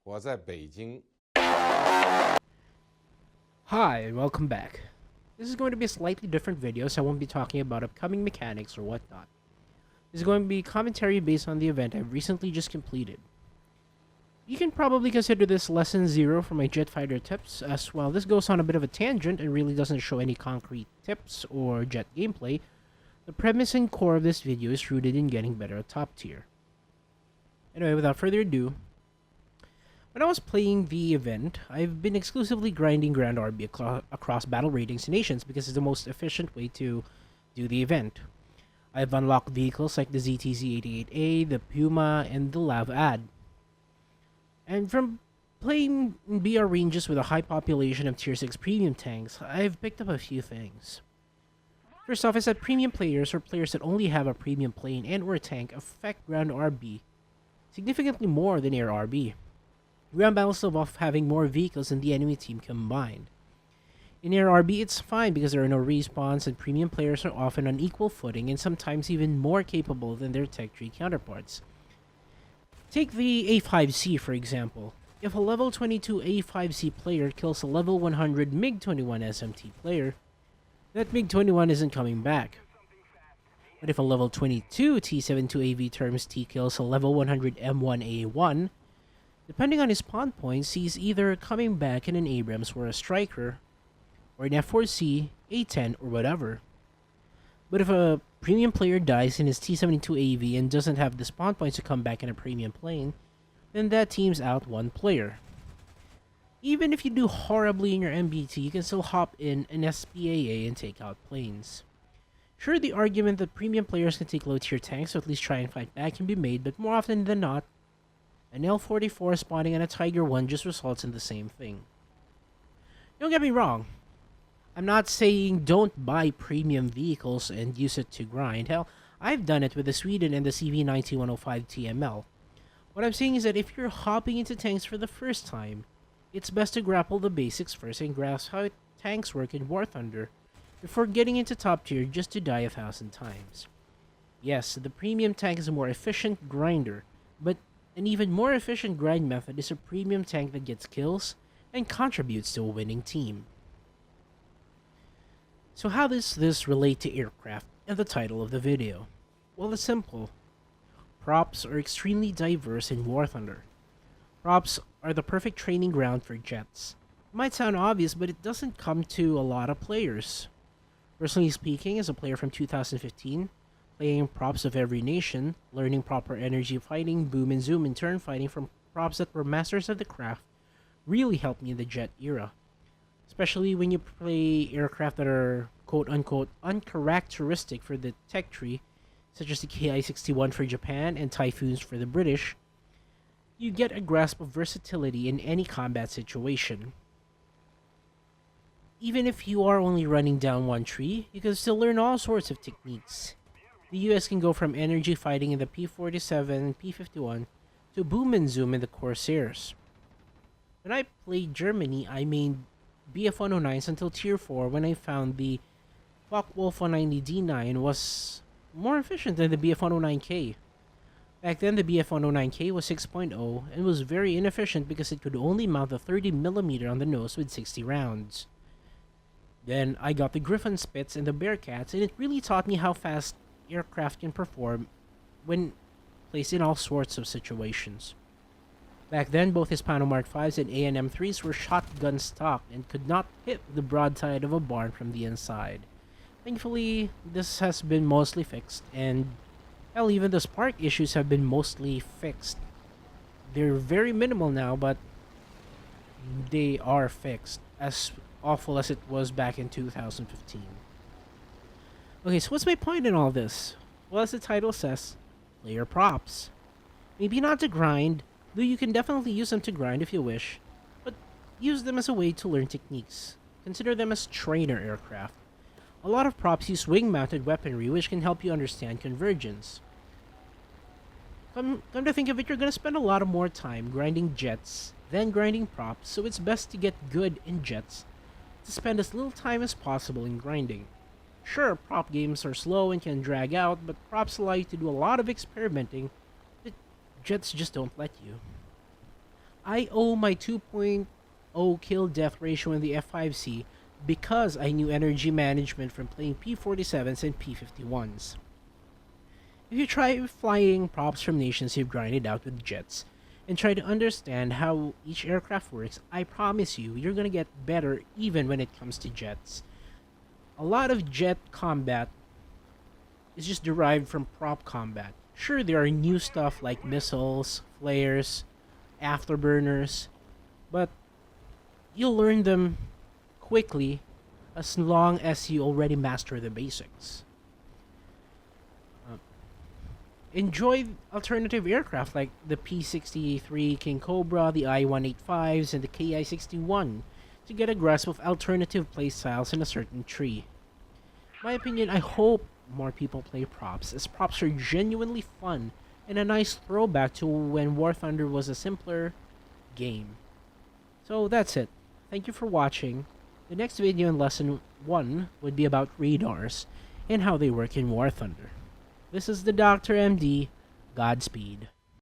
我在北京。Hi, and welcome back. This is going to be a slightly different video, so I won't be talking about upcoming mechanics or whatnot. This is going to be commentary based on the event I've recently just completed. You can probably consider this lesson 0 for my jet fighter tips, as while this goes on a bit of a tangent and really doesn't show any concrete tips or jet gameplay, the premise and core of this video is rooted in getting better at top tier. Anyway, without further ado, when I was playing the event, I've been exclusively grinding Grand RB across battle ratings and nations because it's the most efficient way to do the event. I've unlocked vehicles like the ZTZ-88A, the Puma, and the Lav Ad. And from playing in BR ranges with a high population of Tier 6 premium tanks, I've picked up a few things. First off is that premium players or players that only have a premium plane and or tank affect Ground RB significantly more than Air RB. Ground battles involve having more vehicles than the enemy team combined. In Air RB, it's fine because there are no respawns and premium players are often on equal footing and sometimes even more capable than their tech tree counterparts. Take the A5C for example. If a level 22 A5C player kills a level 100 MiG-21 SMT player, that MiG-21 isn't coming back. But if a level 22 T-72AV terms T kills a level 100 M1A1, depending on his spawn points, he's either coming back in an Abrams or a Striker, or an F4C, A10, or whatever. But if a premium player dies in his T-72AV and doesn't have the spawn points to come back in a premium plane, then that team's out one player. Even if you do horribly in your MBT, you can still hop in an SPAA and take out planes. Sure, the argument that premium players can take low tier tanks or at least try and fight back can be made, but more often than not, an L-44 spawning on a Tiger 1 just results in the same thing. Don't get me wrong. I'm not saying don't buy premium vehicles and use it to grind. Hell, I've done it with the Sweden and the CV9105 TML. What I'm saying is that if you're hopping into tanks for the first time, it's best to grapple the basics first and grasp how tanks work in War Thunder before getting into top tier just to die 1,000 times. Yes, the premium tank is a more efficient grinder, but an even more efficient grind method is a premium tank that gets kills and contributes to a winning team. So how does this relate to aircraft and the title of the video? Well, it's simple. Props are extremely diverse in War Thunder. Props are the perfect training ground for jets. It might sound obvious, but it doesn't come to a lot of players. Personally speaking, as a player from 2015, playing props of every nation, learning proper energy fighting, boom and zoom, and turn fighting from props that were masters of the craft really helped me in the jet era. Especially when you play aircraft that are quote-unquote uncharacteristic for the tech tree, such as the Ki-61 for Japan and Typhoons for the British, you get a grasp of versatility in any combat situation. Even if you are only running down one tree, you can still learn all sorts of techniques. The US can go from energy fighting in the P-47 and P-51 to boom and zoom in the Corsairs. When I played Germany, I made BF-109s until Tier 4 when I found the Focke-Wulf 190D9 was more efficient than the BF-109K. Back then, the BF-109K was 6.0 and was very inefficient because it could only mount a 30mm on the nose with 60 rounds. Then I got the Griffon Spitz and the Bearcats, and it really taught me how fast aircraft can perform when placed in all sorts of situations. Back then, both Hispano Mark 5s and A&M 3s were shotgun stock and could not hit the broadside of a barn from the inside. Thankfully, this has been mostly fixed, and hell, even the spark issues have been mostly fixed. They're very minimal now, but they are fixed, as awful as it was back in 2015. Okay, so what's my point in all this? Well, as the title says, player props. Maybe not to grind, though you can definitely use them to grind if you wish, but use them as a way to learn techniques. Consider them as trainer aircraft. A lot of props use wing-mounted weaponry which can help you understand convergence. Come to think of it, you're gonna spend a lot of more time grinding jets than grinding props, so it's best to get good in jets to spend as little time as possible in grinding. Sure, prop games are slow and can drag out, but props allow you to do a lot of experimenting that jets just don't let you. I owe my 2.0 kill death ratio in the F5C because I knew energy management from playing P-47s and P-51s. If you try flying props from nations you've grinded out with jets, and try to understand how each aircraft works, I promise you, you're gonna get better even when it comes to jets. A lot of jet combat is just derived from prop combat. Sure, there are new stuff like missiles, flares, afterburners, but you'll learn them quickly as long as you already master the basics. Uh, Enjoy alternative aircraft like the P-63 King Cobra, the I-185s, and the Ki-61 to get a grasp of alternative playstyles in a certain tree. My opinion, I hope more people play props, as props are genuinely fun and a nice throwback to when War Thunder was a simpler game. So that's it. Thank you for watching. The next video in Lesson 1 would be about radars and how they work in War Thunder. This is the Dr. MD. Godspeed.